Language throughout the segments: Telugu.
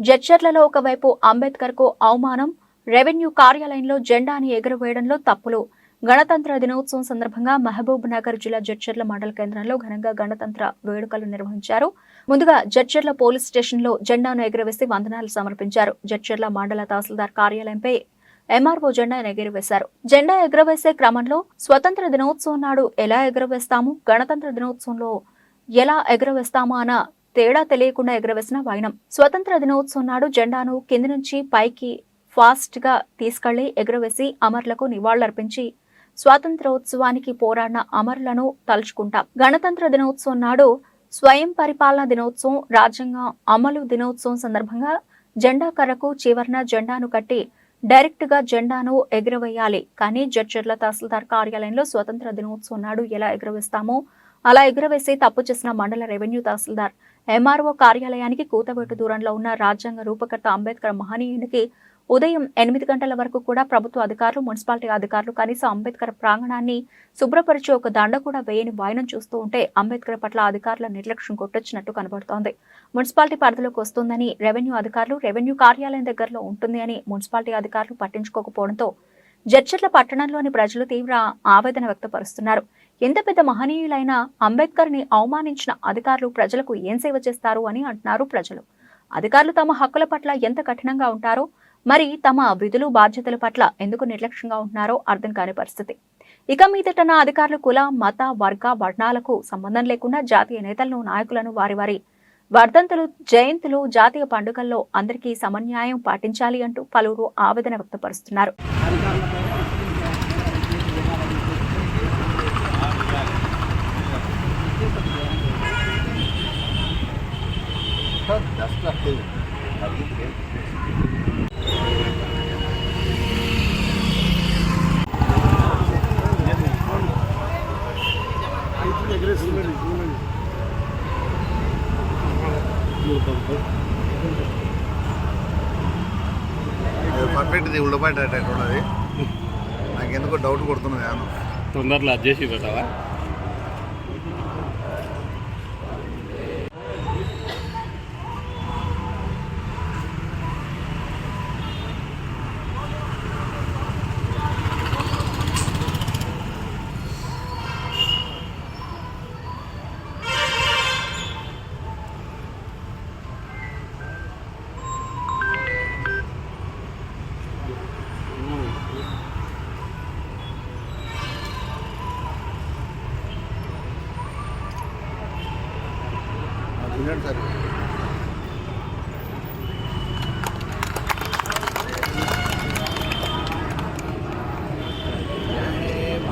జడ్చర్లలో ఒకవైపు అంబేద్కర్ కు అవమానం, రెవెన్యూ కార్యాలయంలో జెండాని ఎగురవేయడంలో తప్పులు. గణతంత్ర దినోత్సవం సందర్భంగా మహబూబ్ నగర్ జిల్లా జడ్చర్ల మండల కేంద్రంలో ఘనంగా గణతంత్ర వేడుకలు నిర్వహించారు. ముందుగా జడ్చర్ల పోలీస్ స్టేషన్లో జెండాను ఎగురవేసి వందనాలు సమర్పించారు. జడ్చర్ల మండల తహసీల్దార్ కార్యాలయంపై ఎంఆర్ఓ జెండాను ఎగురవేశారు. జెండా ఎగురవేసే క్రమంలో స్వతంత్ర దినోత్సవం నాడు ఎలా ఎగురవేస్తాము, గణతంత్ర దినోత్సవంలో ఎలా ఎగురవేస్తాము అన్న తేడా తెలియకుండా ఎగురవేసిన వైనం. స్వతంత్ర దినోత్సవం నాడు జెండాను కింది నుంచి పైకి ఫాస్ట్ గా తీసుకెళ్లి ఎగురవేసి అమరులకు నివాళులర్పించి స్వాతంత్రోత్సవానికి పోరాడిన అమరులను తలుచుకుంటాం. గణతంత్ర దినోత్సవం నాడు స్వయం పరిపాలన దినోత్సవం, రాజ్యాంగ అమలు దినోత్సవం సందర్భంగా జెండా కర్రకు చివరన జెండాను కట్టి డైరెక్ట్ గా జెండాను ఎగురవేయాలి. కానీ జడ్చర్ల తహసీల్దార్ కార్యాలయంలో స్వతంత్ర దినోత్సవం నాడు ఎలా ఎగురవేస్తామో అలా ఎగురవేసి తప్పు చేసిన మండల రెవెన్యూ తహసీల్దార్ ఎంఆర్ఓ కార్యాలయానికి కూతవేటు దూరంలో ఉన్న రాజ్యాంగ రూపకర్త అంబేద్కర్ మహనీయునికి ఉదయం 8 గంటల వరకు కూడా ప్రభుత్వ అధికారులు, మున్సిపాలిటీ అధికారులు కనీసం అంబేద్కర్ ప్రాంగణాన్ని శుభ్రపరిచి ఒక దండ కూడా వేయని వాయనం చూస్తూ ఉంటే అంబేద్కర్ పట్ల అధికారుల నిర్లక్ష్యం కొట్టొచ్చినట్టు కనబడుతోంది. మున్సిపాలిటీ పరిధిలోకి వస్తుందని రెవెన్యూ అధికారులు, రెవెన్యూ కార్యాలయం దగ్గరలో ఉంటుంది అని మున్సిపాలిటీ అధికారులు పట్టించుకోకపోవడంతో జడ్చర్ల పట్టణంలోని ప్రజలు తీవ్ర ఆవేదన వ్యక్తపరుస్తున్నారు. ఎంత పెద్ద మహనీయులైన అంబేద్కర్ ని అవమానించిన అధికారులు ప్రజలకు ఏం సేవ చేస్తారు అని అంటున్నారు ప్రజలు. అధికారులు తమ హక్కుల పట్ల ఎంత కఠినంగా ఉంటారో, మరి తమ విధులు బాధ్యతల పట్ల ఎందుకు నిర్లక్ష్యంగా ఉంటున్నారో అర్థం కాని పరిస్థితి. ఇక మీదటన అధికారులు కుల, మత, వర్గ, వర్ణాలకు సంబంధం లేకుండా జాతీయ నేతలను, నాయకులను వారి వారి వర్ధంతులు, జయంతులు, జాతీయ పండుగల్లో అందరికీ సమన్యాయం పాటించాలి అంటూ పలువురు ఆవేదన వ్యక్తపరుస్తున్నారు. పర్ఫెక్ట్ ఉళ్ళబట్టేటట్టున్నది. నాకెందుకో డౌట్ కొడుతున్నది. అను తొందరలో అది చేసి పెట్టావా? సార్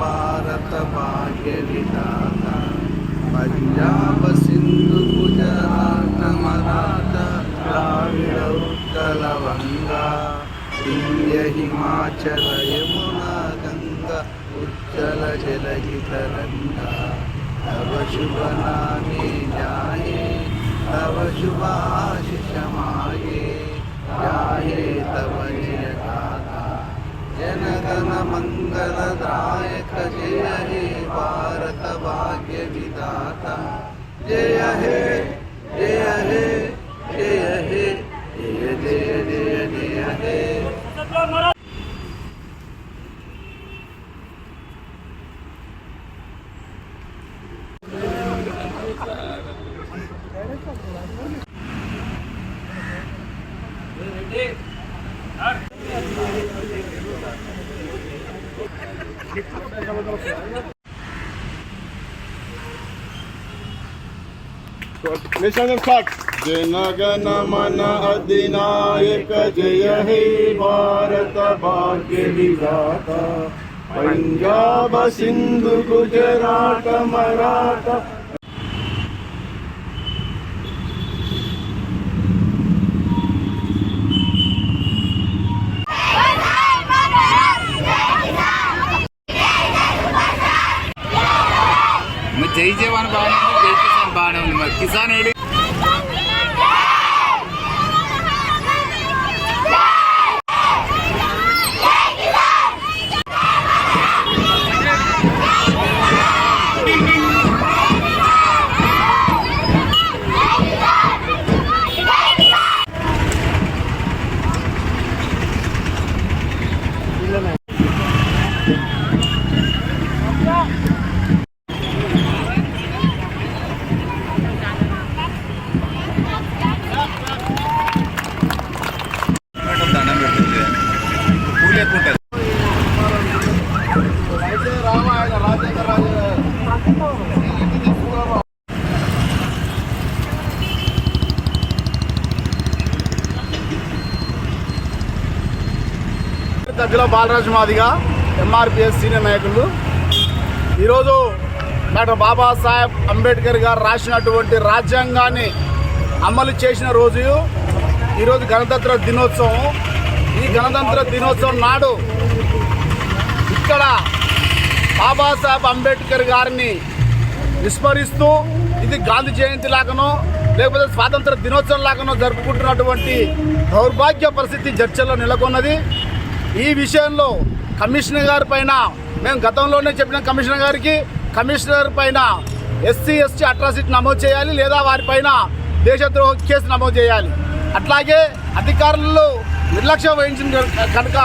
భారత భాగ్య విధాత పంజాబ్ సింధు గుజరాత మరాఠ ద్రావిడ ఉత్కల వంగా వింధ్య హిమాచల యమునా గంగా ఉజ్జల జలగి తరంగా तव शुभ नामे जाये तव शुभ आशीष माये जाये तव जय गाथा जन गण मंगलदायक जय हे भारत भाग्य विधाता जय हे जय हे जय हे जय जय जय जय हे जनगण मन अधिनायक जय हे भारत भाग्य विधाता पंजाब सिंधु गुजरात मराठा జై జవాన్ బాగానే ఉంది, జై కిసాన్ బాగానే ఉంది. మరి కిసాన్ ఏడి దగ్గర బాలరాజు మాదిగ ఎంఆర్పిఎస్ సీనియర్ నాయకులు. ఈరోజు డాక్టర్ బాబాసాహెబ్ అంబేద్కర్ గారు రాసినటువంటి రాజ్యాంగాన్ని అమలు చేసిన రోజు ఈరోజు గణతంత్ర దినోత్సవం. ఈ గణతంత్ర దినోత్సవం నాడు ఇక్కడ బాబాసాహెబ్ అంబేద్కర్ గారిని విస్మరిస్తూ ఇది గాంధీ జయంతి లాగానో లేకపోతే స్వాతంత్ర దినోత్సవం లాగానో జరుపుకుంటున్నటువంటి దౌర్భాగ్య పరిస్థితి చర్చల్లో నెలకొన్నది. ఈ విషయంలో కమిషనర్ గారి పైన మేము గతంలోనే చెప్పిన కమిషనర్ గారికి, కమిషనర్ పైన ఎస్సీ ఎస్టీ అట్రాసిటీ నమోదు చేయాలి, లేదా వారిపైన దేశద్రోహ కేసు నమోదు చేయాలి. అట్లాగే అధికారులు నిర్లక్ష్యం వహించిన కనుక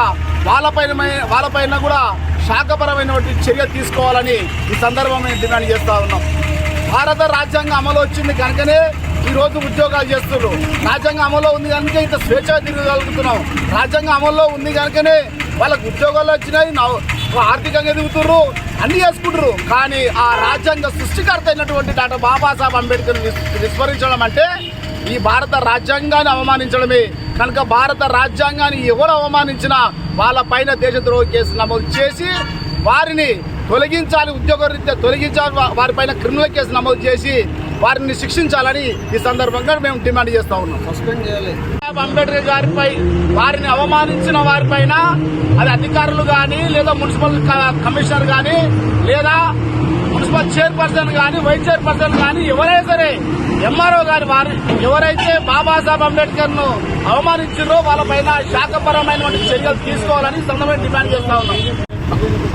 వాళ్ళపైన కూడా శాఖపరమైనటువంటి చర్య తీసుకోవాలని ఈ సందర్భంగా మేము డిమాండ్ చేస్తూ ఉన్నాం. భారత రాజ్యాంగం అమలు వచ్చింది కనుకనే ఈరోజు ఉద్యోగాలు చేస్తున్నారు. రాజ్యాంగం అమల్లో ఉంది కనుక ఇంత స్వేచ్ఛగా తిరగలుగుతున్నాం. రాజ్యాంగం అమల్లో ఉంది కనుకనే వాళ్ళకు ఉద్యోగాలు వచ్చినాయి, ఆర్థికంగా ఎదుగుతున్నారు, అన్నీ చేసుకుంటారు. కానీ ఆ రాజ్యాంగ సృష్టికర్త అయినటువంటి డాక్టర్ బాబాసాహెబ్ అంబేద్కర్ విస్మరించడం అంటే ఈ భారత రాజ్యాంగాన్ని అవమానించడమే. కనుక భారత రాజ్యాంగాన్ని ఎవరు అవమానించినా వాళ్ళపైన దేశద్రోహ కేసు నమోదు చేసి వారిని తొలగించాలి, ఉద్యోగరీత్యా తొలగించాలి, వారిపైన క్రిమినల్ కేసు నమోదు చేసి వారిని శిక్షించాలని ఈ సందర్భంగా మేము డిమాండ్ చేస్తూ ఉన్నాం. సస్పెండ్ చేయాలి. అంబేద్కర్ గారిపై వారిని అవమానించిన వారిపైన అది అధికారులు కానీ, లేదా మున్సిపల్ కమిషనర్ కానీ, లేదా మున్సిపల్ చైర్పర్సన్ కానీ, వైస్ చైర్పర్సన్ కానీ, ఎవరైనా సరే ఎంఆర్ఓ గారి వారు ఎవరైతే బాబాసాహెబ్ అంబేద్కర్ ను అవమానించారో వాళ్ళపైన శాఖపరమైనటువంటి చర్యలు తీసుకోవాలని సందర్భంగా డిమాండ్ చేస్తా ఉన్నాం.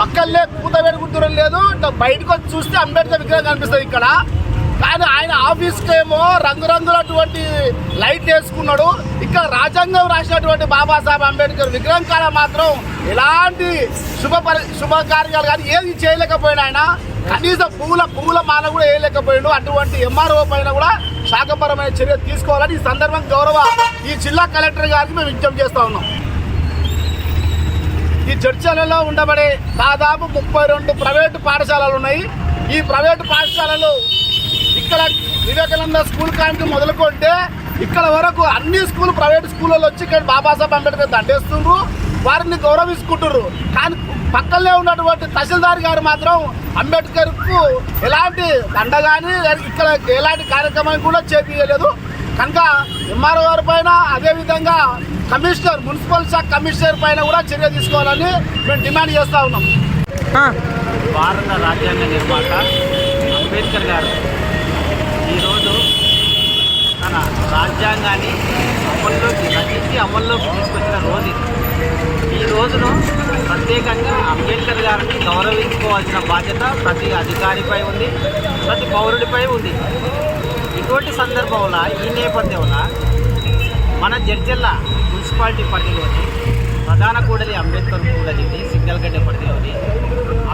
పక్కనే పూత పెరుగుతురం లేదు, బయటకు వచ్చి చూస్తే అంబేద్కర్ విగ్రహం కనిపిస్తుంది ఇక్కడ. కానీ ఆయన ఆఫీస్కి ఏమో రంగురంగులటువంటి లైట్ వేసుకున్నాడు. ఇక్కడ రాజ్యాంగం రాసినటువంటి బాబాసాహెబ్ అంబేద్కర్ విగ్రహం కాడ మాత్రం ఎలాంటి శుభకార్యాలు కానీ ఏది చేయలేకపోయాడు. ఆయన కనీసం పువ్వుల మాల కూడా వేయలేకపోయాడు. అటువంటి ఎంఆర్ఓ పైన కూడా శాఖపరమైన చర్య తీసుకోవాలని ఈ సందర్భం గౌరవ ఈ జిల్లా కలెక్టర్ గారికి మేము విజ్ఞప్తి చేస్తా ఉన్నాం. ఈ చర్చలలో ఉండబడే దాదాపు 32 ప్రైవేటు పాఠశాలలు ఉన్నాయి. ఈ ప్రైవేటు పాఠశాలలు ఇక్కడ వివేకానంద స్కూల్ కాంటి మొదలుకుంటే ఇక్కడ వరకు అన్ని ప్రైవేట్ స్కూళ్ళలో వచ్చి ఇక్కడ బాబాసాహెబ్ అంబేద్కర్ దండేస్తున్నారు, వారిని గౌరవించుకుంటున్నారు. కానీ పక్కనే ఉన్నటువంటి తహసీల్దార్ గారు మాత్రం అంబేద్కర్కు ఎలాంటి దండ కానీ ఇక్కడ ఎలాంటి కార్యక్రమం కూడా చేపించలేదు. కనుక ఎంఆర్ఓ గారి పైన, అదేవిధంగా కమిషనర్, మున్సిపల్ శాఖ కమిషనర్ పైన కూడా చర్య తీసుకోవాలని మేము డిమాండ్ చేస్తూ ఉన్నాం. భారత రాజ్యాంగ నిర్మాత అంబేద్కర్ గారు ఈరోజు తన రాజ్యాంగాన్ని అమల్లోకి తీసుకొచ్చిన రోజు ఈ రోజును ప్రత్యేకంగా అంబేద్కర్ గారిని గౌరవించుకోవాల్సిన బాధ్యత ప్రతి అధికారిపై ఉంది, ప్రతి పౌరుడిపై ఉంది. ఇటువంటి సందర్భంలో ఈ నేపథ్యంలో మన జడ్జెల్ల మున్సిపాలిటీ పరిధిలోని ప్రధాన కూడలి అంబేద్కర్ కూడలిని సింగల్గడ్డ పరిధిలోని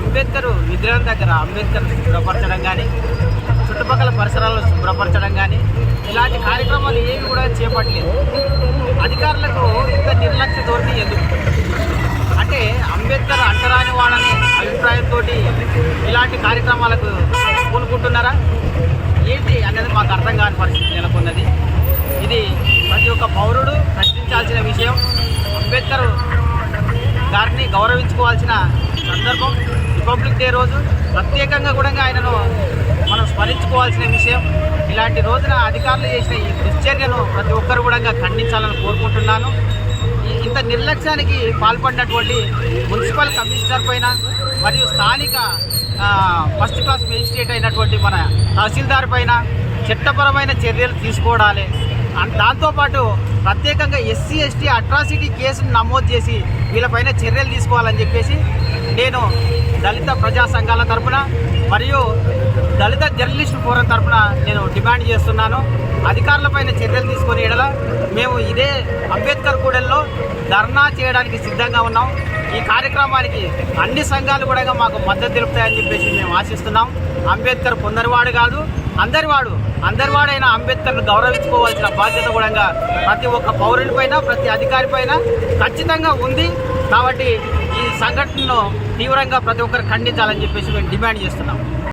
అంబేద్కర్ విగ్రహం దగ్గర అంబేద్కర్ శుభ్రపరచడం కానీ, చుట్టుపక్కల పరిసరాలను శుభ్రపరచడం కానీ ఇలాంటి కార్యక్రమాలు ఏవి కూడా చేపట్టలేదు. అధికారులకు ఇంత నిర్లక్ష్య ధోరణి ఎందుకు? అంటే అంబేద్కర్ అంటరాని వాడనే అభిప్రాయంతో ఇలాంటి కార్యక్రమాలకు పూనుకుంటున్నారా ఏంటి అనేది మాకు అర్థం కాని పరిస్థితి నెలకొన్నది. ఇది ప్రతి ఒక్క పౌరుడు ప్రశ్నించాల్సిన విషయం. అంబేద్కర్ గారిని గౌరవించుకోవాల్సిన సందర్భం. రిపబ్లిక్ డే రోజు ప్రత్యేకంగా కూడా ఆయనను మనం స్మరించుకోవాల్సిన విషయం. ఇలాంటి రోజున అధికారులు చేసిన ఈ దుశ్చర్యను ప్రతి ఒక్కరు కూడా ఖండించాలని కోరుకుంటున్నాను. ఇంత నిర్లక్ష్యానికి పాల్పడినటువంటి మున్సిపల్ కమిషనర్ పైన మరియు స్థానిక ఫస్ట్ క్లాస్ మేజిస్ట్రేట్ అయినటువంటి మన తహసీల్దార్ పైన చట్టపరమైన చర్యలు తీసుకోవడాలి. దాంతోపాటు ప్రత్యేకంగా ఎస్సీ ఎస్టీ అట్రాసిటీ కేసును నమోదు చేసి వీళ్ళపైన చర్యలు తీసుకోవాలని చెప్పేసి నేను దళిత ప్రజా సంఘాల తరఫున మరియు దళిత జర్నలిస్టు ఫోరం తరఫున నేను డిమాండ్ చేస్తున్నాను. అధికారులపైన చర్యలు తీసుకునే ఎడల మేము ఇదే అంబేద్కర్ కూడలిలో ధర్నా చేయడానికి సిద్ధంగా ఉన్నాం. ఈ కార్యక్రమానికి అన్ని సంఘాలు కూడా మాకు మద్దతు తెలుపుతాయని చెప్పేసి మేము ఆశిస్తున్నాం. అంబేద్కర్ కొందరివాడు కాదు, అందరివాడైన అంబేద్కర్ను గౌరవించుకోవాల్సిన బాధ్యత కూడా ప్రతి ఒక్క పౌరునిపైన, ప్రతి అధికారి పైన ఖచ్చితంగా ఉంది. కాబట్టి ఈ సంఘటనను తీవ్రంగా ప్రతి ఒక్కరు ఖండించాలని చెప్పేసి మేము డిమాండ్ చేస్తున్నాం.